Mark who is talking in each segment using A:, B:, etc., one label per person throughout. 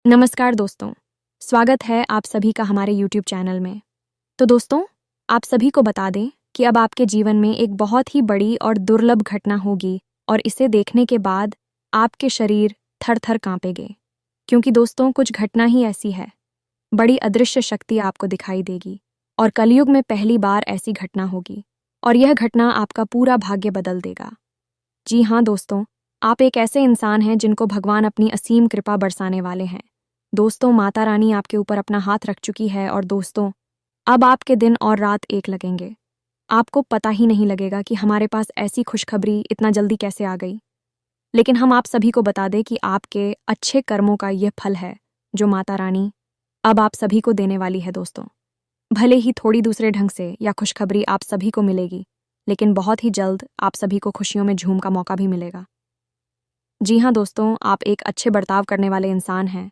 A: नमस्कार दोस्तों, स्वागत है आप सभी का हमारे YouTube चैनल में। तो दोस्तों, आप सभी को बता दें कि अब आपके जीवन में एक बहुत ही बड़ी और दुर्लभ घटना होगी और इसे देखने के बाद आपके शरीर थर-थर कांपेंगे। क्योंकि दोस्तों, कुछ घटना ही ऐसी है, बड़ी अदृश्य शक्ति आपको दिखाई देगी और कलयुग में पहली बार ऐसी घटना होगी और यह घटना आपका पूरा भाग्य बदल देगा। जी हाँ दोस्तों, आप एक ऐसे इंसान हैं जिनको भगवान अपनी असीम कृपा बरसाने वाले हैं। दोस्तों, माता रानी आपके ऊपर अपना हाथ रख चुकी है और दोस्तों, अब आपके दिन और रात एक लगेंगे। आपको पता ही नहीं लगेगा कि हमारे पास ऐसी खुशखबरी इतना जल्दी कैसे आ गई। लेकिन हम आप सभी को बता दें कि आपके अच्छे कर्मों का यह फल है, जो माता रानी अब आप सभी को देने वाली है दोस्तों। भले ही थोड़ी दूसरे ढंग से या खुशखबरी आप सभी को मिलेगी, लेकिन बहुत ही जल्द आप सभी को खुशियों में झूम का मौका भी मिलेगा। जी हाँ दोस्तों, आप एक अच्छे बर्ताव करने वाले इंसान हैं,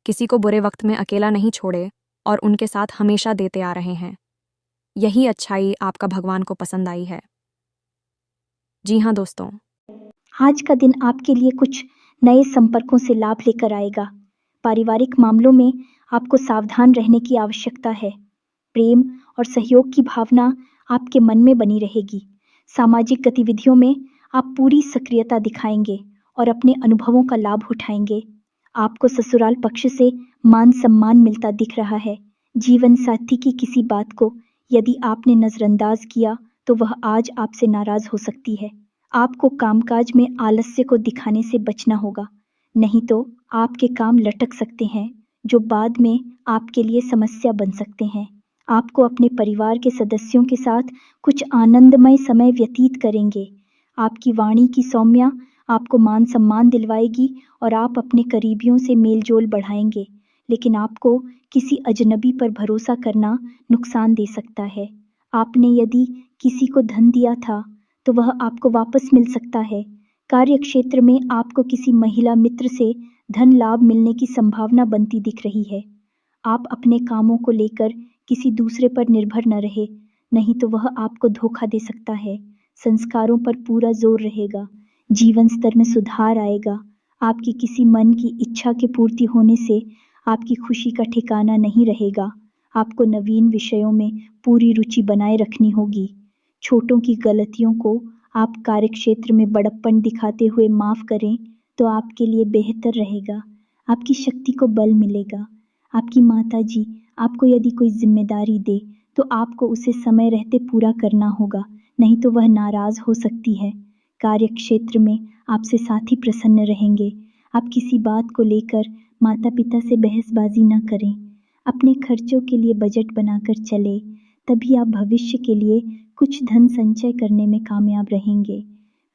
A: किसी को बुरे वक्त में अकेला नहीं छोड़े और उनके साथ हमेशा देते आ रहे हैं। यही अच्छाई आपका भगवान को पसंद आई है। जी हाँ दोस्तों,
B: आज का दिन आपके लिए कुछ नए संपर्कों से लाभ लेकर आएगा। पारिवारिक मामलों में आपको सावधान रहने की आवश्यकता है। प्रेम और सहयोग की भावना आपके मन में बनी रहेगी। सामाजिक गतिविधियों में आप पूरी सक्रियता दिखाएंगे और अपने अनुभवों का लाभ उठाएंगे। आपको ससुराल पक्ष से मान सम्मान मिलता दिख रहा है। जीवन साथी की किसी बात को यदि आपने नजरअंदाज किया तो वह आज आपसे नाराज हो सकती है। आपको कामकाज में आलस्य को दिखाने से बचना होगा, नहीं तो आपके काम लटक सकते हैं, जो बाद में आपके लिए समस्या बन सकते हैं। आपको अपने परिवार के सदस्यों के साथ कुछ आनंदमय समय व्यतीत करेंगे। आपकी वाणी की सौम्या आपको मान सम्मान दिलवाएगी और आप अपने करीबियों से मेलजोल बढ़ाएंगे, लेकिन आपको किसी अजनबी पर भरोसा करना नुकसान दे सकता है। आपने यदि किसी को धन दिया था तो वह आपको वापस मिल सकता है। कार्य क्षेत्र में आपको किसी महिला मित्र से धन लाभ मिलने की संभावना बनती दिख रही है। आप अपने कामों को लेकर किसी दूसरे पर निर्भर न रहे, नहीं तो वह आपको धोखा दे सकता है। संस्कारों पर पूरा जोर रहेगा। जीवन स्तर में सुधार आएगा। आपकी किसी मन की इच्छा के पूर्ति होने से आपकी खुशी का ठिकाना नहीं रहेगा। आपको नवीन विषयों में पूरी रुचि बनाए रखनी होगी। छोटों की गलतियों को आप कार्यक्षेत्र में बड़प्पन दिखाते हुए माफ करें तो आपके लिए बेहतर रहेगा। आपकी शक्ति को बल मिलेगा। आपकी माताजी आपको यदि कोई जिम्मेदारी दे तो आपको उसे समय रहते पूरा करना होगा, नहीं तो वह नाराज हो सकती है। कार्यक्षेत्र में आपसे साथी प्रसन्न रहेंगे। आप किसी बात को लेकर माता पिता से बहसबाजी न करें। अपने खर्चों के लिए बजट बनाकर चले, तभी आप भविष्य के लिए कुछ धन संचय करने में कामयाब रहेंगे।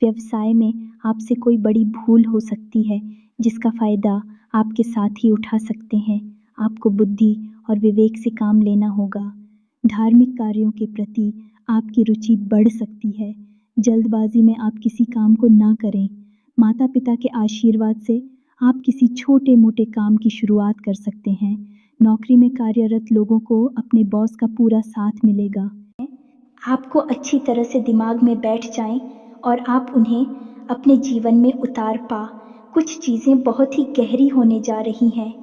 B: व्यवसाय में आपसे कोई बड़ी भूल हो सकती है, जिसका फायदा आपके साथी उठा सकते हैं। आपको बुद्धि और विवेक से काम लेना होगा। धार्मिक कार्यों के प्रति आपकी रुचि बढ़ सकती है। जल्दबाजी में आप किसी काम को ना करें। माता पिता के आशीर्वाद से आप किसी छोटे मोटे काम की शुरुआत कर सकते हैं। नौकरी में कार्यरत लोगों को अपने बॉस का पूरा साथ मिलेगा। आपको अच्छी तरह से दिमाग में बैठ जाएं और आप उन्हें अपने जीवन में उतार पा। कुछ चीज़ें बहुत ही गहरी होने जा रही हैं,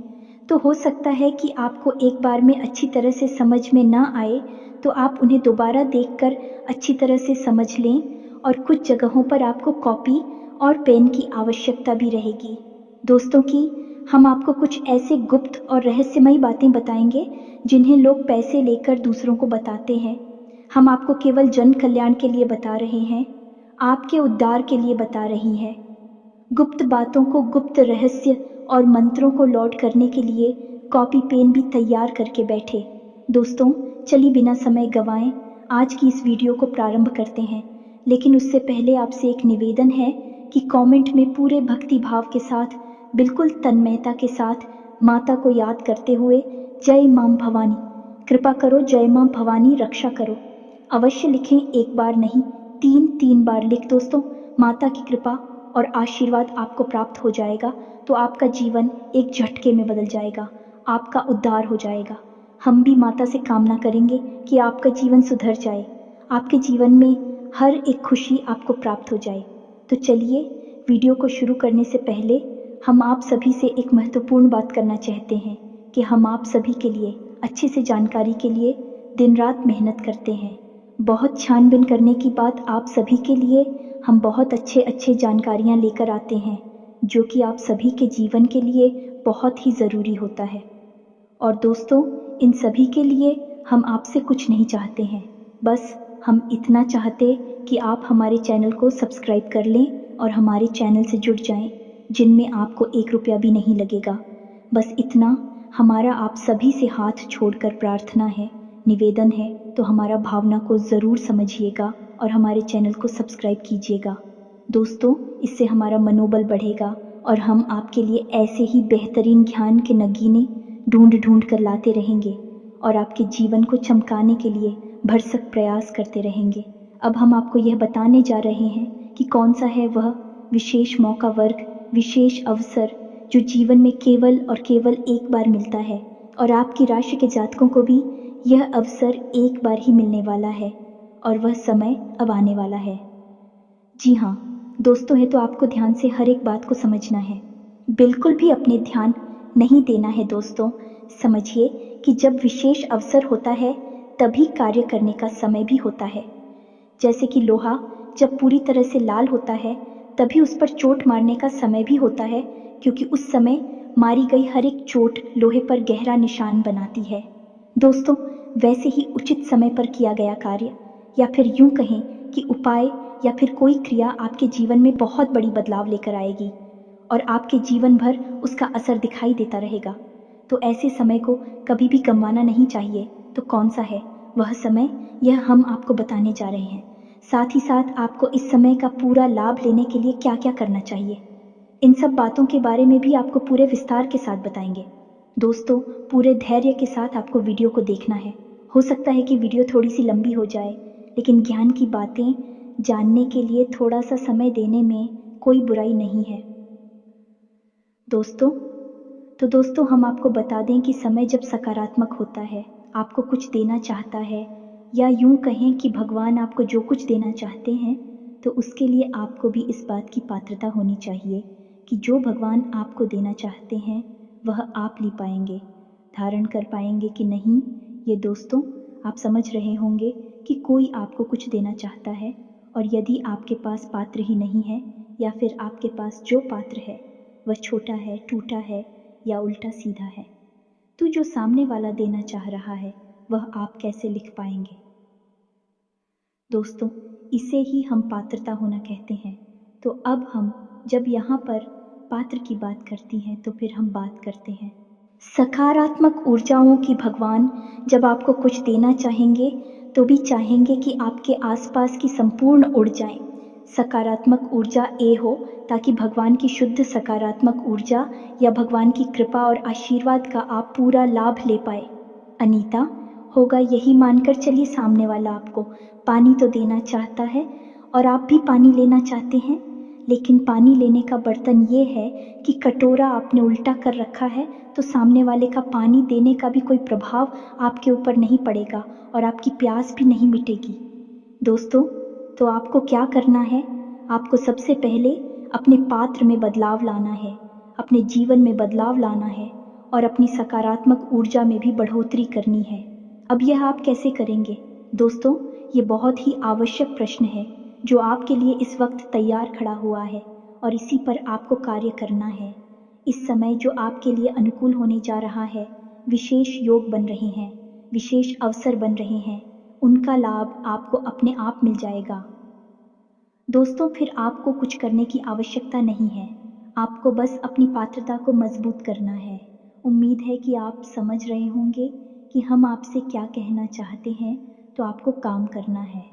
B: तो हो सकता है कि आपको एक बार में अच्छी तरह से समझ में ना आए, तो आप उन्हें दोबारा देखकर अच्छी तरह से समझ लें। और कुछ जगहों पर आपको कॉपी और पेन की आवश्यकता भी रहेगी। दोस्तों की हम आपको कुछ ऐसे गुप्त और रहस्यमयी बातें बताएंगे जिन्हें लोग पैसे लेकर दूसरों को बताते हैं। हम आपको केवल जन कल्याण के लिए बता रहे हैं, आपके उद्धार के लिए बता रही हैं। गुप्त बातों को, गुप्त रहस्य और मंत्रों को लौट करने के लिए कॉपी पेन भी तैयार करके बैठे। दोस्तों, चलिए बिना समय गंवाए आज की इस वीडियो को प्रारंभ करते हैं। लेकिन उससे पहले आपसे एक निवेदन है कि कमेंट में पूरे भक्ति भाव के साथ, बिल्कुल तन्मयता के साथ माता को याद करते हुए जय मां भवानी, कृपा करो, जय मां भवानी रक्षा करो अवश्य लिखें। एक बार नहीं, 3 बार लिख दोस्तों। माता की कृपा और आशीर्वाद आपको प्राप्त हो जाएगा, तो आपका जीवन एक झटके में बदल जाएगा, आपका उद्धार हो जाएगा। हम भी माता से कामना करेंगे कि आपका जीवन सुधर जाए, आपके जीवन में हर एक खुशी आपको प्राप्त हो जाए। तो चलिए, वीडियो को शुरू करने से पहले हम आप सभी से एक महत्वपूर्ण बात करना चाहते हैं कि हम आप सभी के लिए अच्छे से जानकारी के लिए दिन रात मेहनत करते हैं। बहुत छानबीन करने की बात आप सभी के लिए हम बहुत अच्छे जानकारियाँ लेकर आते हैं जो कि आप सभी के जीवन के लिए बहुत ही ज़रूरी होता है। और दोस्तों, इन सभी के लिए हम आपसे कुछ नहीं चाहते हैं, बस हम इतना चाहते कि आप हमारे चैनल को सब्सक्राइब कर लें और हमारे चैनल से जुड़ जाएं, जिनमें आपको 1 रुपया भी नहीं लगेगा। बस इतना हमारा आप सभी से हाथ छोड़कर प्रार्थना है, निवेदन है, तो हमारा भावना को ज़रूर समझिएगा और हमारे चैनल को सब्सक्राइब कीजिएगा। दोस्तों, इससे हमारा मनोबल बढ़ेगा और हम आपके लिए ऐसे ही बेहतरीन ज्ञान के नगीने ढूंढ कर लाते रहेंगे और आपके जीवन को चमकाने के लिए भरसक प्रयास करते रहेंगे। अब हम आपको यह बताने जा रहे हैं कि कौन सा है वह विशेष मौका वर्ग, विशेष अवसर जो जीवन में केवल और केवल एक बार मिलता है और आपकी राशि के जातकों को भी यह अवसर एक बार ही मिलने वाला है और वह समय अब आने वाला है। जी हाँ दोस्तों, है तो आपको ध्यान से हर एक बात को समझना है, बिल्कुल भी अपने ध्यान नहीं देना है। दोस्तों, समझिए कि जब विशेष अवसर होता है तभी कार्य करने का समय भी होता है। जैसे कि लोहा जब पूरी तरह से लाल होता है तभी उस पर चोट मारने का समय भी होता है, क्योंकि उस समय मारी गई हर एक चोट लोहे पर गहरा निशान बनाती है। दोस्तों, वैसे ही उचित समय पर किया गया कार्य या फिर यूं कहें कि उपाय या फिर कोई क्रिया आपके जीवन में बहुत बड़ी बदलाव लेकर आएगी और आपके जीवन भर उसका असर दिखाई देता रहेगा। तो ऐसे समय को कभी भी गंवाना नहीं चाहिए। तो कौन सा है वह समय, यह हम आपको बताने जा रहे हैं। साथ ही साथ आपको इस समय का पूरा लाभ लेने के लिए क्या क्या करना चाहिए, इन सब बातों के बारे में भी आपको पूरे विस्तार के साथ बताएंगे। दोस्तों, पूरे धैर्य के साथ आपको वीडियो को देखना है। हो सकता है कि वीडियो थोड़ी सी लंबी हो जाए, लेकिन ज्ञान की बातें जानने के लिए थोड़ा सा समय देने में कोई बुराई नहीं है। दोस्तों हम आपको बता दें कि समय जब सकारात्मक होता है, आपको कुछ देना चाहता है, या यूं कहें कि भगवान आपको जो कुछ देना चाहते हैं, तो उसके लिए आपको भी इस बात की पात्रता होनी चाहिए कि जो भगवान आपको देना चाहते हैं वह आप ले पाएंगे, धारण कर पाएंगे कि नहीं। ये दोस्तों, आप समझ रहे होंगे कि कोई आपको कुछ देना चाहता है और यदि आपके पास पात्र ही नहीं है या फिर आपके पास जो पात्र है वह छोटा है, टूटा है या उल्टा सीधा है, तो जो सामने वाला देना चाह रहा है वह आप कैसे लिख पाएंगे। दोस्तों, इसे ही हम पात्रता होना कहते हैं। तो अब हम जब यहाँ पर पात्र की बात करती हैं तो फिर हम बात करते हैं सकारात्मक ऊर्जाओं की। भगवान जब आपको कुछ देना चाहेंगे तो भी चाहेंगे कि आपके आसपास की संपूर्ण उड़ जाएं। सकारात्मक ऊर्जा हो ताकि भगवान की शुद्ध सकारात्मक ऊर्जा या भगवान की कृपा और आशीर्वाद का आप पूरा लाभ ले पाए। अनीता, होगा यही मानकर चलिए सामने वाला आपको पानी तो देना चाहता है और आप भी पानी लेना चाहते हैं, लेकिन पानी लेने का बर्तन ये है कि कटोरा आपने उल्टा कर रखा है, तो सामने वाले का पानी देने का भी कोई प्रभाव आपके ऊपर नहीं पड़ेगा और आपकी प्यास भी नहीं मिटेगी। दोस्तों, तो आपको क्या करना है, आपको सबसे पहले अपने पात्र में बदलाव लाना है, अपने जीवन में बदलाव लाना है और अपनी सकारात्मक ऊर्जा में भी बढ़ोतरी करनी है। अब यह आप कैसे करेंगे? दोस्तों, ये बहुत ही आवश्यक प्रश्न है जो आपके लिए इस वक्त तैयार खड़ा हुआ है और इसी पर आपको कार्य करना है। इस समय जो आपके लिए अनुकूल होने जा रहा है, विशेष योग बन रहे हैं, विशेष अवसर बन रहे हैं, उनका लाभ आपको अपने आप मिल जाएगा। दोस्तों, फिर आपको कुछ करने की आवश्यकता नहीं है, आपको बस अपनी पात्रता को मजबूत करना है। उम्मीद है कि आप समझ रहे होंगे कि हम आपसे क्या कहना चाहते हैं, तो आपको काम करना है,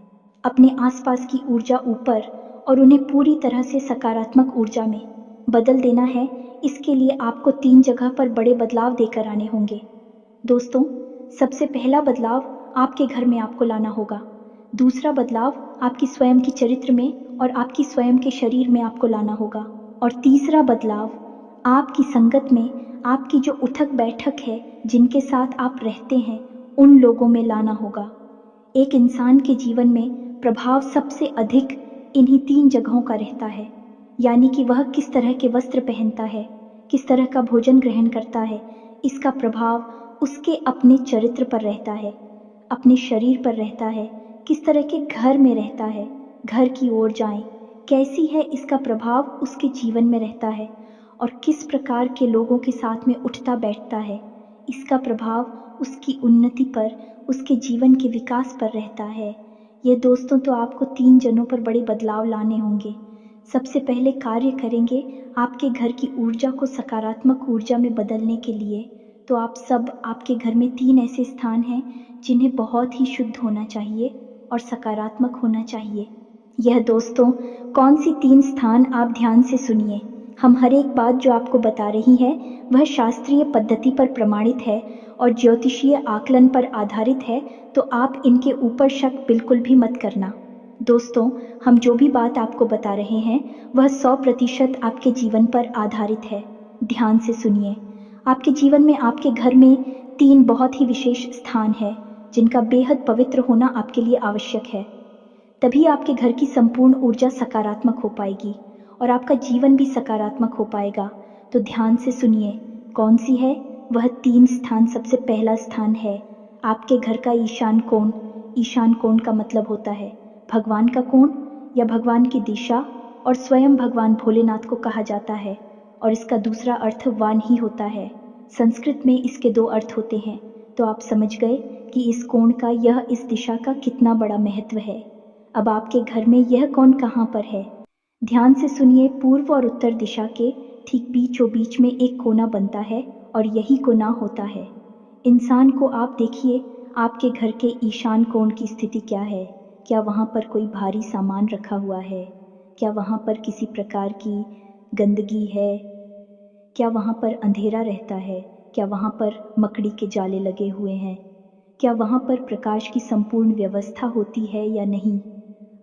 B: अपने आसपास की ऊर्जा ऊपर और उन्हें पूरी तरह से सकारात्मक ऊर्जा में बदल देना है। इसके लिए आपको 3 जगह पर बड़े बदलाव देकर आने होंगे। दोस्तों, सबसे पहला बदलाव आपके घर में आपको लाना होगा, दूसरा बदलाव आपकी स्वयं की चरित्र में और आपकी स्वयं के शरीर में आपको लाना होगा, और तीसरा बदलाव आपकी संगत में, आपकी जो उठक बैठक है, जिनके साथ आप रहते हैं, उन लोगों में लाना होगा। एक इंसान के जीवन में प्रभाव सबसे अधिक इन्हीं 3 जगहों का रहता है, यानी कि वह किस तरह के वस्त्र पहनता है, किस तरह का भोजन ग्रहण करता है, इसका प्रभाव उसके अपने चरित्र पर रहता है, अपने शरीर पर रहता है, किस तरह के घर में रहता है, घर की ओर जाएं, कैसी है इसका प्रभाव उसके जीवन में रहता है, और किस प्रकार के लोगों के साथ में उठता बैठता है, इसका प्रभाव उसकी उन्नति पर, उसके जीवन के विकास पर रहता है। ये दोस्तों तो आपको 3 जनों पर बड़े बदलाव लाने होंगे। सबसे पहले कार्य करेंगे आपके घर की ऊर्जा को सकारात्मक ऊर्जा में बदलने के लिए। तो आप सब, आपके घर में 3 ऐसे स्थान हैं जिन्हें बहुत ही शुद्ध होना चाहिए और सकारात्मक होना चाहिए। यह दोस्तों कौन सी 3 स्थान, आप ध्यान से सुनिए। हम हर एक बात जो आपको बता रही है वह शास्त्रीय पद्धति पर प्रमाणित है और ज्योतिषीय आकलन पर आधारित है, तो आप इनके ऊपर शक बिल्कुल भी मत करना। दोस्तों, हम जो भी बात आपको बता रहे हैं वह 100% आपके जीवन पर आधारित है। ध्यान से सुनिए। आपके जीवन में, आपके घर में 3 बहुत ही विशेष स्थान है जिनका बेहद पवित्र होना आपके लिए आवश्यक है। तभी आपके घर की संपूर्ण ऊर्जा सकारात्मक हो पाएगी और आपका जीवन भी सकारात्मक हो पाएगा। तो ध्यान से सुनिए, कौन सी है वह 3 स्थान। सबसे पहला स्थान है आपके घर का ईशान कोण। ईशान कोण का मतलब होता है भगवान का कोण या भगवान की दिशा, और स्वयं भगवान भोलेनाथ को कहा जाता है, और इसका दूसरा अर्थ वान ही होता है। संस्कृत में इसके 2 अर्थ होते हैं। तो आप समझ गए कि इस कोण का, यह इस दिशा का कितना बड़ा महत्व है। अब आपके घर में यह कोण कहाँ पर है? ध्यान से सुनिए। पूर्व और उत्तर दिशा के ठीक बीचों बीच में एक कोना बनता है और यही कोना होता है इंसान को। आप देखिए आपके घर के ईशान कोण की स्थिति क्या है। क्या वहाँ पर कोई भारी सामान रखा हुआ है? क्या वहाँ पर किसी प्रकार की गंदगी है? क्या वहाँ पर अंधेरा रहता है? क्या वहाँ पर मकड़ी के जाले लगे हुए हैं? क्या वहाँ पर प्रकाश की संपूर्ण व्यवस्था होती है या नहीं?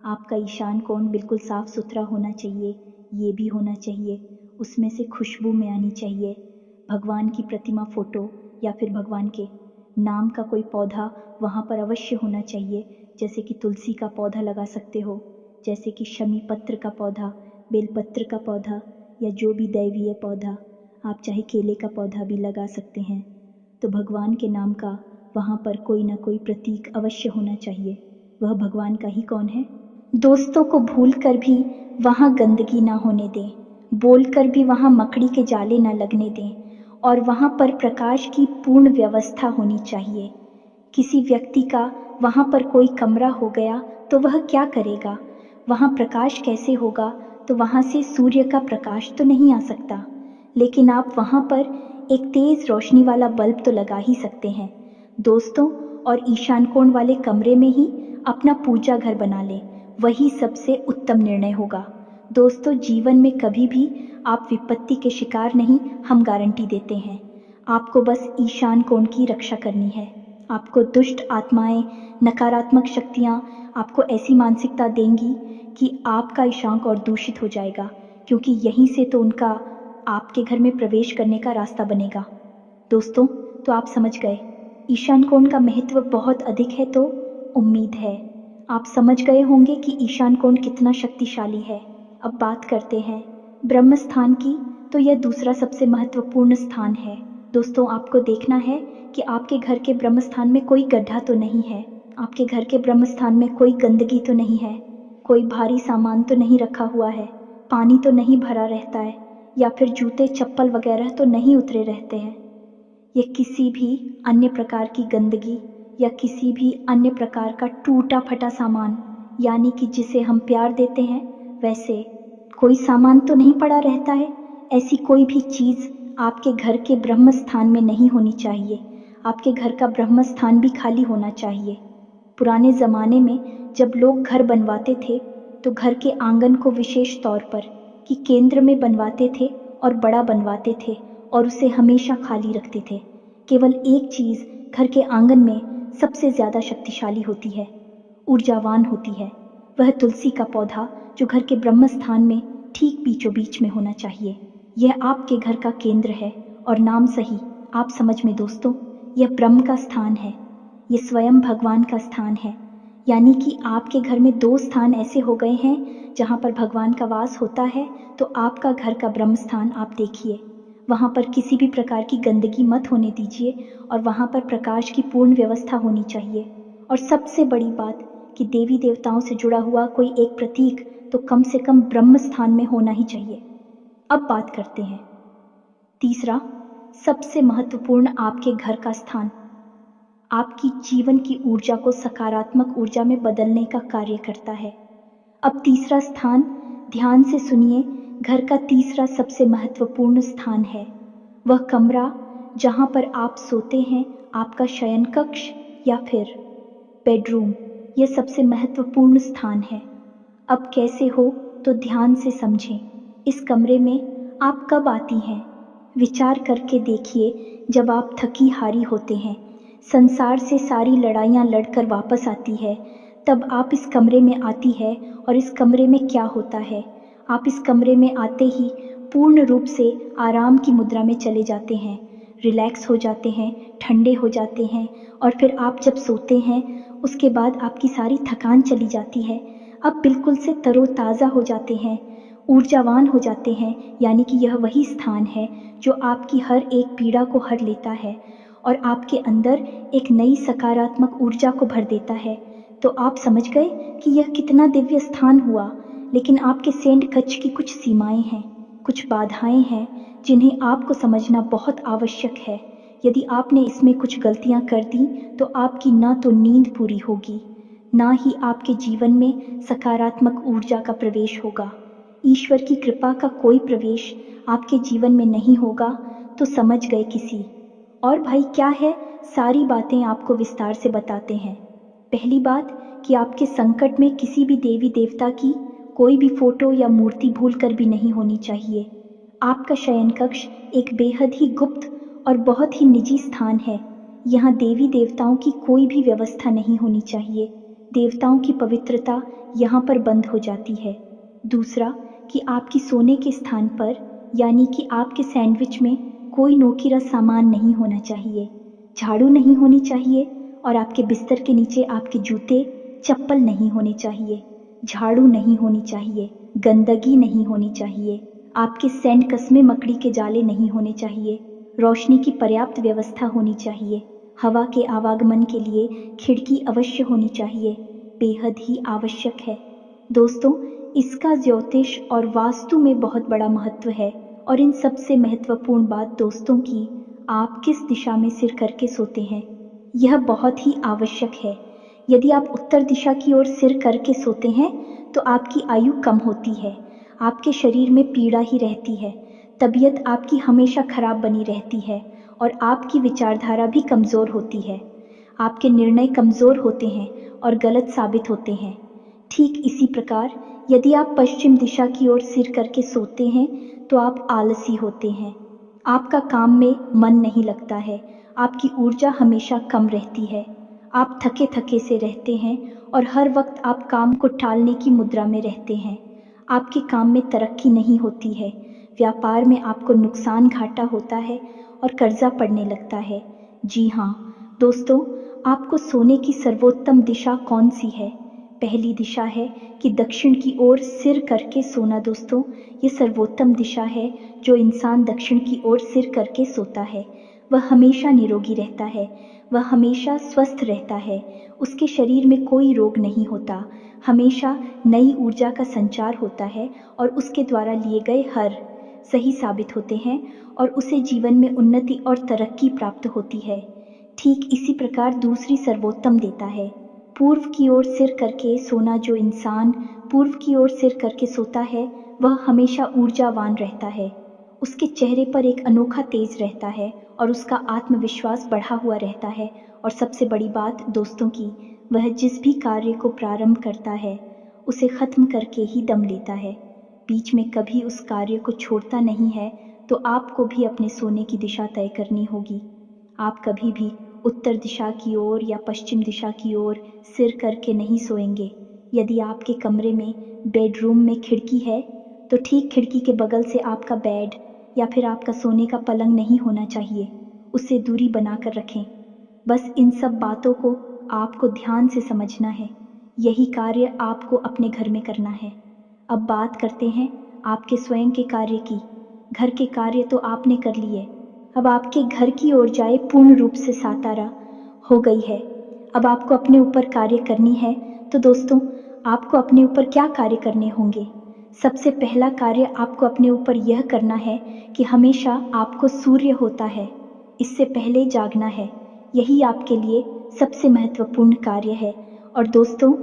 B: आपका ईशान कोण बिल्कुल साफ सुथरा होना चाहिए। ये भी होना चाहिए उसमें से खुशबू में आनी चाहिए। भगवान की प्रतिमा, फोटो या फिर भगवान के नाम का कोई पौधा वहाँ पर अवश्य होना चाहिए। जैसे कि तुलसी का पौधा लगा सकते हो, जैसे कि शमी पत्र का पौधा, बेलपत्र का पौधा, या जो भी दैवीय पौधा, आप चाहे केले का पौधा भी लगा सकते हैं। तो भगवान के नाम का वहाँ पर कोई ना कोई प्रतीक अवश्य होना चाहिए। वह भगवान का ही कौन है? दोस्तों को भूल कर भी वहाँ गंदगी ना होने दें, बोल कर भी वहाँ मकड़ी के जाले ना लगने दें, और वहाँ पर प्रकाश की पूर्ण व्यवस्था होनी चाहिए। किसी व्यक्ति का वहाँ पर कोई कमरा हो गया तो वह क्या करेगा? वहाँ प्रकाश कैसे होगा? तो वहाँ से सूर्य का प्रकाश तो नहीं आ सकता, लेकिन आप वहाँ पर एक तेज रोशनी वाला बल्ब तो लगा ही सकते हैं दोस्तों। और ईशान कोण वाले कमरे में ही अपना पूजा घर बना लें, वही सबसे उत्तम निर्णय होगा। दोस्तों, जीवन में कभी भी आप विपत्ति के शिकार नहीं, हम गारंटी देते हैं। आपको बस ईशान कोण की रक्षा करनी है। आपको दुष्ट आत्माएं, नकारात्मक शक्तियां आपको ऐसी मानसिकता देंगी कि आपका ईशान और दूषित हो जाएगा, क्योंकि यहीं से तो उनका आपके घर में प्रवेश करने का रास्ता बनेगा। दोस्तों, तो आप समझ गए ईशान कोण का महत्व बहुत अधिक है। तो उम्मीद है आप समझ गए होंगे कि ईशान कोण कितना शक्तिशाली है। अब बात करते हैं ब्रह्म स्थान की। तो यह दूसरा सबसे महत्वपूर्ण स्थान है। दोस्तों, आपको देखना है कि आपके घर के ब्रह्म स्थान में कोई गड्ढा तो नहीं है, आपके घर के ब्रह्म स्थान में कोई गंदगी तो नहीं है, कोई भारी सामान तो नहीं रखा हुआ है, पानी तो नहीं भरा रहता है, या फिर जूते चप्पल वगैरह तो नहीं उतरे रहते हैं। ये किसी भी अन्य प्रकार की गंदगी या किसी भी अन्य प्रकार का टूटा फटा सामान, यानी कि जिसे हम प्यार देते हैं, वैसे कोई सामान तो नहीं पड़ा रहता है। ऐसी कोई भी चीज़ आपके घर के ब्रह्म स्थान में नहीं होनी चाहिए। आपके घर का ब्रह्म स्थान भी खाली होना चाहिए। पुराने ज़माने में जब लोग घर बनवाते थे तो घर के आंगन को विशेष तौर पर कि केंद्र में बनवाते थे और बड़ा बनवाते थे और उसे हमेशा खाली रखते थे। केवल एक चीज़ घर के आंगन में सबसे ज़्यादा शक्तिशाली होती है, ऊर्जावान होती है, वह तुलसी का पौधा जो घर के ब्रह्म स्थान में ठीक बीचों बीच में होना चाहिए। यह आपके घर का केंद्र है और नाम सही आप समझ में दोस्तों, यह ब्रह्म का स्थान है, ये स्वयं भगवान का स्थान है। यानी कि आपके घर में 2 स्थान ऐसे हो गए हैं जहाँ पर भगवान का वास होता है। तो आपका घर का ब्रह्म स्थान आप देखिए, वहाँ पर किसी भी प्रकार की गंदगी मत होने दीजिए और वहाँ पर प्रकाश की पूर्ण व्यवस्था होनी चाहिए। और सबसे बड़ी बात कि देवी देवताओं से जुड़ा हुआ कोई एक प्रतीक तो कम से कम ब्रह्म स्थान में होना ही चाहिए। अब बात करते हैं तीसरा, सबसे महत्वपूर्ण, आपके घर का स्थान आपकी जीवन की ऊर्जा को सकारात्मक ऊर्जा में बदलने का कार्य करता है। अब तीसरा स्थान, ध्यान से सुनिए, घर का तीसरा सबसे महत्वपूर्ण स्थान है वह कमरा जहाँ पर आप सोते हैं, आपका शयन कक्ष या फिर बेडरूम। यह सबसे महत्वपूर्ण स्थान है। अब कैसे हो तो ध्यान से समझें। इस कमरे में आप कब आती हैं? विचार करके देखिए, जब आप थकी हारी होते हैं, संसार से सारी लड़ाइयाँ लड़कर वापस आती है, तब आप इस कमरे में आती है। और इस कमरे में क्या होता है? आप इस कमरे में आते ही पूर्ण रूप से आराम की मुद्रा में चले जाते हैं, रिलैक्स हो जाते हैं, ठंडे हो जाते हैं। और फिर आप जब सोते हैं, उसके बाद आपकी सारी थकान चली जाती है। आप बिल्कुल से तरोताज़ा हो जाते हैं, ऊर्जावान हो जाते हैं। यानी कि यह वही स्थान है जो आपकी हर एक पीड़ा को हर लेता है और आपके अंदर एक नई सकारात्मक ऊर्जा को भर देता है। तो आप समझ गए कि यह कितना दिव्य स्थान हुआ। लेकिन आपके सेंट कक्ष की कुछ सीमाएं हैं, कुछ बाधाएं हैं जिन्हें आपको समझना बहुत आवश्यक है। यदि आपने इसमें कुछ गलतियां कर दी तो आपकी ना तो नींद पूरी होगी, ना ही आपके जीवन में सकारात्मक ऊर्जा का प्रवेश होगा। ईश्वर की कृपा का कोई प्रवेश आपके जीवन में नहीं होगा। तो समझ गए किसी। और भाई क्या है, सारी बातें आपको विस्तार से बताते हैं। पहली बात कि आपके संकट में किसी भी देवी देवता की कोई भी फोटो या मूर्ति भूलकर भी नहीं होनी चाहिए। आपका शयन कक्ष एक बेहद ही गुप्त और बहुत ही निजी स्थान है। यहाँ देवी देवताओं की कोई भी व्यवस्था नहीं होनी चाहिए। देवताओं की पवित्रता यहाँ पर बंद हो जाती है। दूसरा कि आपकी सोने के स्थान पर, यानी कि आपके सैंडविच में कोई नोकीला सामान नहीं होना चाहिए, झाड़ू नहीं होनी चाहिए और आपके बिस्तर के नीचे आपके जूते चप्पल नहीं होने चाहिए, झाड़ू नहीं होनी चाहिए, गंदगी नहीं होनी चाहिए, आपके सैंड कस्मे मकड़ी के जाले नहीं होने चाहिए, रोशनी की पर्याप्त व्यवस्था होनी चाहिए, हवा के आवागमन के लिए खिड़की अवश्य होनी चाहिए, बेहद ही आवश्यक है। दोस्तों, इसका ज्योतिष और वास्तु में बहुत बड़ा महत्व है। और इन सबसे महत्वपूर्ण बात दोस्तों की, आप किस दिशा में सिर करके सोते हैं, यह बहुत ही आवश्यक है। यदि आप उत्तर दिशा की ओर सिर करके सोते हैं तो आपकी आयु कम होती है, आपके शरीर में पीड़ा ही रहती है, तबीयत आपकी हमेशा खराब बनी रहती है और आपकी विचारधारा भी कमज़ोर होती है। आपके निर्णय कमज़ोर होते हैं और गलत साबित होते हैं। ठीक इसी प्रकार यदि आप पश्चिम दिशा की ओर सिर करके सोते हैं तो आप आलसी होते हैं, आपका काम में मन नहीं लगता है, आपकी ऊर्जा हमेशा कम रहती है, आप थके थके से रहते हैं और हर वक्त आप काम को टालने की मुद्रा में रहते हैं। आपके काम में तरक्की नहीं होती है, व्यापार में आपको नुकसान घाटा होता है और कर्जा पड़ने लगता है। जी हाँ दोस्तों, आपको सोने की सर्वोत्तम दिशा कौन सी है? पहली दिशा है कि दक्षिण की ओर सिर करके सोना। दोस्तों, ये सर्वोत्तम दिशा है। जो इंसान दक्षिण की ओर सिर करके सोता है वह हमेशा निरोगी रहता है, वह हमेशा स्वस्थ रहता है, उसके शरीर में कोई रोग नहीं होता, हमेशा नई ऊर्जा का संचार होता है और उसके द्वारा लिए गए हर सही साबित होते हैं और उसे जीवन में उन्नति और तरक्की प्राप्त होती है। ठीक इसी प्रकार दूसरी सर्वोत्तम देता है पूर्व की ओर सिर करके सोना। जो इंसान पूर्व की ओर सिर करके सोता है वह हमेशा ऊर्जावान रहता है, उसके चेहरे पर एक अनोखा तेज रहता है और उसका आत्मविश्वास बढ़ा हुआ रहता है। और सबसे बड़ी बात दोस्तों की, वह जिस भी कार्य को प्रारंभ करता है उसे खत्म करके ही दम लेता है, बीच में कभी उस कार्य को छोड़ता नहीं है। तो आपको भी अपने सोने की दिशा तय करनी होगी। आप कभी भी उत्तर दिशा की ओर या पश्चिम दिशा की ओर सिर करके नहीं सोएंगे। यदि आपके कमरे में बेडरूम में खिड़की है तो ठीक खिड़की के बगल से आपका बेड या फिर आपका सोने का पलंग नहीं होना चाहिए, उससे दूरी बनाकर रखें। बस इन सब बातों को आपको ध्यान से समझना है, यही कार्य आपको अपने घर में करना है। अब बात करते हैं आपके स्वयं के कार्य की। घर के कार्य तो आपने कर लिए, अब आपके घर की ओर जाए पूर्ण रूप से सातारा हो गई है। अब आपको अपने ऊपर कार्य करनी है। तो दोस्तों, आपको अपने ऊपर क्या कार्य करने होंगे? सबसे पहला कार्य आपको अपने ऊपर यह करना है कि हमेशा आपको सूर्य होता है इससे पहले जागना है। यही आपके लिए सबसे महत्वपूर्ण कार्य है। और दोस्तों,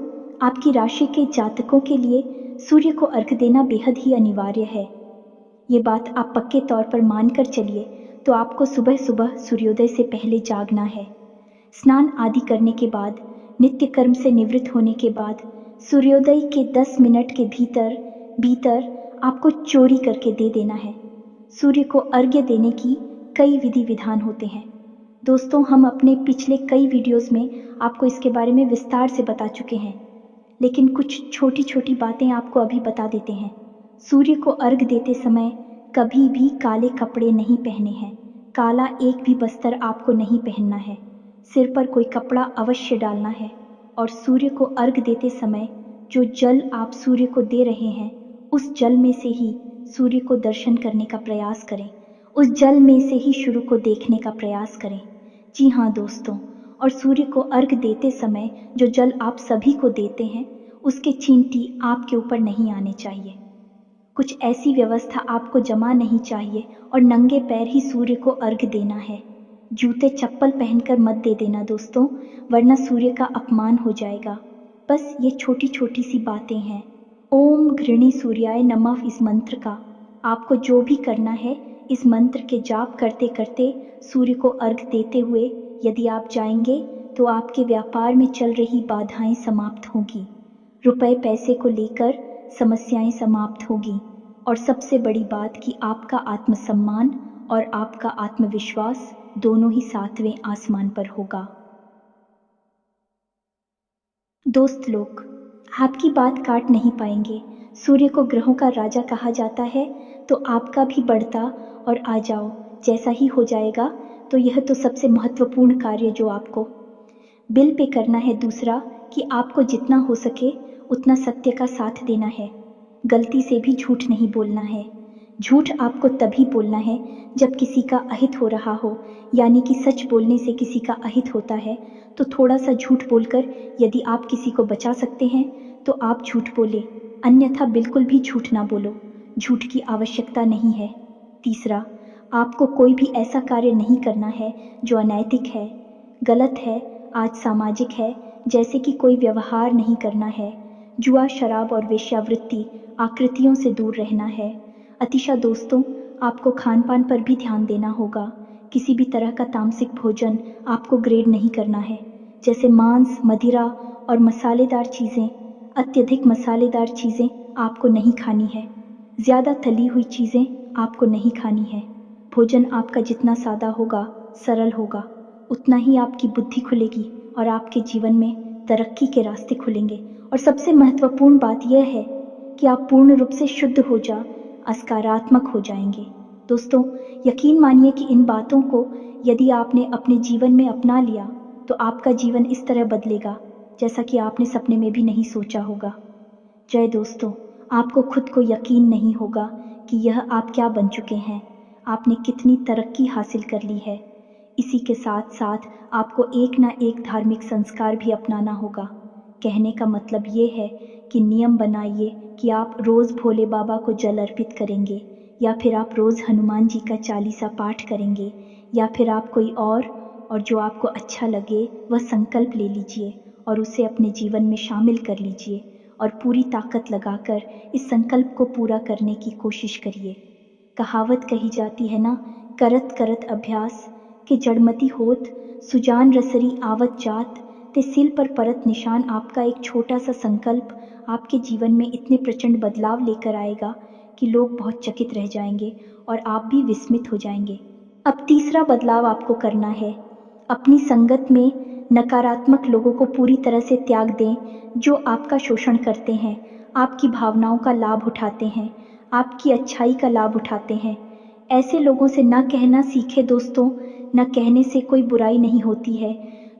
B: आपकी राशि के जातकों के लिए सूर्य को अर्घ देना बेहद ही अनिवार्य है। ये बात आप पक्के तौर पर मानकर चलिए। तो आपको सुबह सुबह सूर्योदय से पहले जागना है। स्नान आदि करने के बाद, नित्य कर्म से निवृत्त होने के बाद, सूर्योदय के 10 मिनट के भीतर भीतर आपको चोरी करके दे देना है। सूर्य को अर्घ्य देने की कई विधि विधान होते हैं। दोस्तों, हम अपने पिछले कई वीडियोस में आपको इसके बारे में विस्तार से बता चुके हैं, लेकिन कुछ छोटी छोटी बातें आपको अभी बता देते हैं। सूर्य को अर्घ देते समय कभी भी काले कपड़े नहीं पहने हैं। काला एक भी वस्त्र आपको नहीं पहनना है। सिर पर कोई कपड़ा अवश्य डालना है। और सूर्य को अर्घ देते समय जो जल आप सूर्य को दे रहे हैं, उस जल में से ही सूर्य को दर्शन करने का प्रयास करें। उस जल में से ही सूर्य को देखने का प्रयास करें। जी हाँ दोस्तों, और सूर्य को अर्घ देते समय जो जल आप सभी को देते हैं, उसके चींटी आपके ऊपर नहीं आने चाहिए। कुछ ऐसी व्यवस्था आपको जमा नहीं चाहिए और नंगे पैर ही सूर्य को अर्घ देना है। जूते चप्पल पहनकर मत दे देना दोस्तों, वरना सूर्य का अपमान हो जाएगा। बस ये छोटी छोटी सी बातें हैं। ओम घृणी सूर्याय नमः इस मंत्र का आपको जो भी करना है, इस मंत्र के जाप करते करते सूर्य को अर्घ देते हुए यदि आप जाएंगे तो आपके व्यापार में चल रही बाधाएं समाप्त होंगी। रुपए पैसे को लेकर समस्याएं समाप्त होगी। और सबसे बड़ी बात कि आपका आत्मसम्मान और आपका आत्मविश्वास दोनों ही 7वें आसमान पर होगा। दोस्त लोग, आपकी बात काट नहीं पाएंगे। सूर्य को ग्रहों का राजा कहा जाता है, तो आपका भी बढ़ता और आ जाओ जैसा ही हो जाएगा। तो यह तो सबसे महत्वपूर्ण कार्य जो आपको बिल पे करना है। दूसरा कि आपको जितना हो सके उतना सत्य का साथ देना है। गलती से भी झूठ नहीं बोलना है। झूठ आपको तभी बोलना है जब किसी का अहित हो रहा हो, यानी कि सच बोलने से किसी का अहित होता है। तो थोड़ा सा झूठ बोलकर यदि आप किसी को बचा सकते हैं तो आप झूठ बोले, अन्यथा बिल्कुल भी झूठ ना बोलो। झूठ की आवश्यकता नहीं है। तीसरा, आपको कोई भी ऐसा कार्य नहीं करना है जो अनैतिक है, गलत है, आज सामाजिक है, जैसे कि कोई व्यवहार नहीं करना है। जुआ, शराब और वेश्यावृत्ति आकृतियों से दूर रहना है। अतिशय दोस्तों, आपको खान पान पर भी ध्यान देना होगा। किसी भी तरह का तामसिक भोजन आपको ग्रेड नहीं करना है, जैसे मांस, मदिरा और मसालेदार चीज़ें। अत्यधिक मसालेदार चीज़ें आपको नहीं खानी है। ज़्यादा तली हुई चीज़ें आपको नहीं खानी है। भोजन आपका जितना सादा होगा, सरल होगा, उतना ही आपकी बुद्धि खुलेगी और आपके जीवन में तरक्की के रास्ते खुलेंगे। और सबसे महत्वपूर्ण बात यह है कि आप पूर्ण रूप से शुद्ध हो जा, सकारात्मक हो जाएंगे। दोस्तों, यकीन मानिए कि इन बातों को यदि आपने अपने जीवन में अपना लिया तो आपका जीवन इस तरह बदलेगा जैसा कि आपने सपने में भी नहीं सोचा होगा। जय दोस्तों, आपको खुद को यकीन नहीं होगा कि यह आप क्या बन चुके हैं, आपने कितनी तरक्की हासिल कर ली है। इसी के साथ साथ आपको एक ना एक धार्मिक संस्कार भी अपनाना होगा। कहने का मतलब ये है कि नियम बनाइए कि आप रोज़ भोले बाबा को जल अर्पित करेंगे, या फिर आप रोज़ हनुमान जी का चालीसा पाठ करेंगे, या फिर आप कोई और जो आपको अच्छा लगे वह संकल्प ले लीजिए और उसे अपने जीवन में शामिल कर लीजिए और पूरी ताकत लगाकर इस संकल्प को पूरा करने की कोशिश करिए। कहावत कही जाती है ना, करत करत अभ्यास के जड़मती होत, सुजान रसरी आवत जात, ते सिल पर परत निशान। आपका एक छोटा सा संकल्प आपके जीवन में इतने प्रचंड बदलाव लेकर आएगा कि लोग बहुत चकित रह जाएंगे और आप भी विस्मित हो जाएंगे। अब तीसरा बदलाव आपको करना है, अपनी संगत में नकारात्मक लोगों को पूरी तरह से त्याग दें, जो आपका शोषण करते हैं, आपकी भावनाओं का लाभ उठाते हैं, आपकी अच्छाई का लाभ उठाते हैं। ऐसे लोगों से न कहना सीखे दोस्तों। न कहने से कोई बुराई नहीं होती है।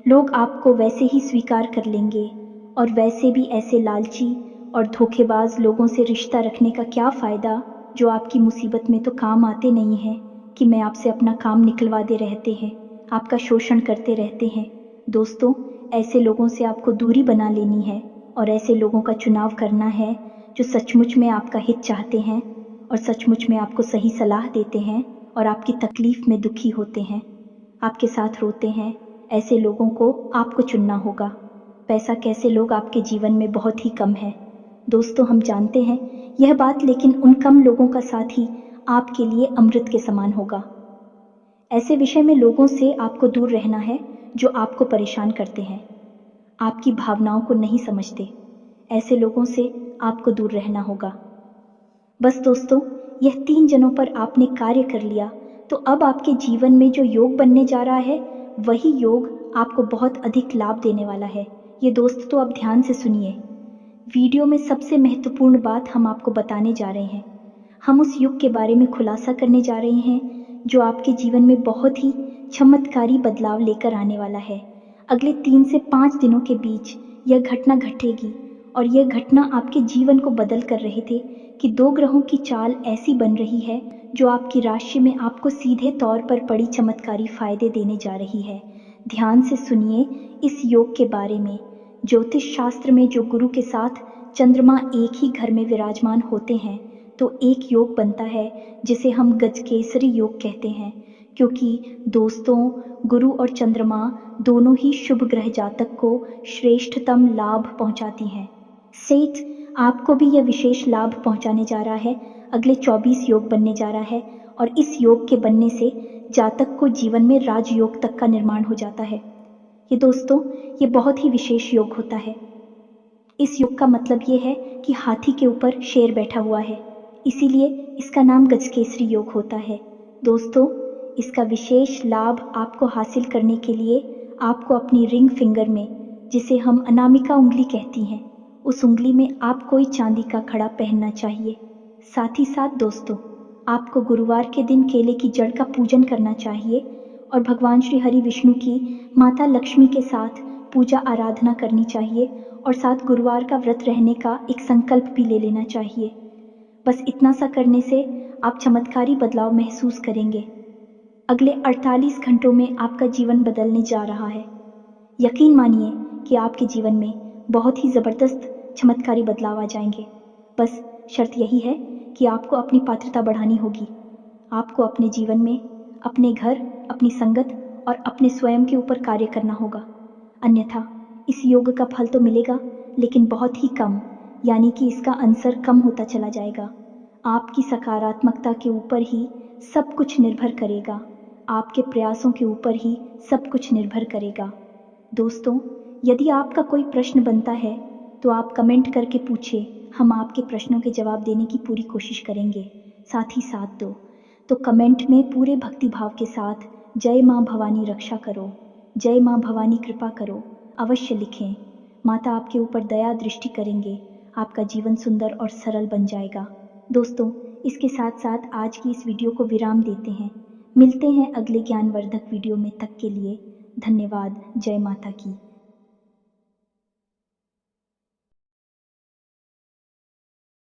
B: लोग आपको वैसे ही स्वीकार कर लेंगे। और वैसे भी ऐसे लालची और धोखेबाज लोगों से रिश्ता रखने का क्या फ़ायदा जो आपकी मुसीबत में तो काम आते नहीं हैं कि मैं आपसे अपना काम निकलवा दे रहते हैं, आपका शोषण करते रहते हैं। दोस्तों, ऐसे लोगों से आपको दूरी बना लेनी है और ऐसे लोगों का चुनाव करना है जो सचमुच में आपका हित चाहते हैं और सचमुच में आपको सही सलाह देते हैं और आपकी तकलीफ में दुखी होते हैं, आपके साथ रोते हैं। ऐसे लोगों को आपको चुनना होगा। पैसा कैसे लोग आपके जीवन में बहुत ही कम है। दोस्तों, हम जानते हैं यह बात, लेकिन उन कम लोगों का साथ ही आपके लिए अमृत के समान होगा। ऐसे विषय में लोगों से आपको दूर रहना है जो आपको परेशान करते हैं, आपकी भावनाओं को नहीं समझते। ऐसे लोगों से आपको दूर रहना होगा। बस दोस्तों, यह 3 जनों पर आपने कार्य कर लिया तो अब आपके जीवन में जो योग बनने जा रहा है वही योग आपको बहुत अधिक लाभ देने वाला है। ये दोस्त तो अब ध्यान से सुनिए। वीडियो में सबसे महत्वपूर्ण बात हम आपको बताने जा रहे हैं। हम उस युग के बारे में खुलासा करने जा रहे हैं जो आपके जीवन में बहुत ही चमत्कारी बदलाव लेकर आने वाला है। अगले 3 से 5 दिनों के बीच यह घटना घटेगी और यह घटना आपके जीवन को बदल कर रहे थे कि 2 ग्रहों की चाल ऐसी बन रही है जो आपकी राशि में आपको सीधे तौर पर बड़ी चमत्कारी फायदे देने जा रही है। ध्यान से सुनिए इस योग के बारे में। ज्योतिष शास्त्र में जो गुरु के साथ चंद्रमा एक ही घर में विराजमान होते हैं तो एक योग बनता है जिसे हम गजकेसरी योग कहते हैं, क्योंकि दोस्तों, गुरु और चंद्रमा दोनों ही शुभ ग्रह जातक को श्रेष्ठतम लाभ पहुंचाती हैं। सेठ, आपको भी यह विशेष लाभ पहुंचाने जा रहा है। अगले 24 योग बनने जा रहा है और इस योग के बनने से जातक को जीवन में राजयोग तक का निर्माण हो जाता है। ये दोस्तों, ये बहुत ही विशेष योग होता है। इस योग का मतलब ये है कि हाथी के ऊपर शेर बैठा हुआ है, इसीलिए इसका नाम गजकेसरी योग होता है। दोस्तों, इसका विशेष लाभ आपको हासिल करने के लिए आपको अपनी रिंग फिंगर में, जिसे हम अनामिका उंगली कहती हैं, उस उंगली में आप कोई चांदी का कड़ा पहनना चाहिए। साथ ही साथ दोस्तों, आपको गुरुवार के दिन केले की जड़ का पूजन करना चाहिए और भगवान श्री हरि विष्णु की माता लक्ष्मी के साथ पूजा आराधना करनी चाहिए और साथ गुरुवार का व्रत रहने का एक संकल्प भी ले लेना चाहिए। बस इतना सा करने से आप चमत्कारी बदलाव महसूस करेंगे। अगले 48 घंटों में आपका जीवन बदलने जा रहा है। यकीन मानिए कि आपके जीवन में बहुत ही ज़बरदस्त चमत्कारी बदलाव आ जाएंगे। बस शर्त यही है कि आपको अपनी पात्रता बढ़ानी होगी। आपको अपने जीवन में अपने घर, अपनी संगत और अपने स्वयं के ऊपर कार्य करना होगा। अन्यथा इस योग का फल तो मिलेगा, लेकिन बहुत ही कम, यानी कि इसका अंसर कम होता चला जाएगा। आपकी सकारात्मकता के ऊपर ही सब कुछ निर्भर करेगा। आपके प्रयासों के ऊपर ही सब कुछ निर्भर करेगा। दोस्तों, यदि आपका कोई प्रश्न बनता है तो आप कमेंट करके पूछिए। हम आपके प्रश्नों के जवाब देने की पूरी कोशिश करेंगे। साथ ही साथ तो कमेंट में पूरे भक्ति भाव के साथ जय माँ भवानी रक्षा करो, जय माँ भवानी कृपा करो अवश्य लिखें। माता आपके ऊपर दया दृष्टि करेंगे। आपका जीवन सुंदर और सरल बन जाएगा। दोस्तों, इसके साथ साथ आज की इस वीडियो को विराम देते हैं। मिलते हैं अगले ज्ञानवर्धक वीडियो में। तक के लिए धन्यवाद। जय माता की।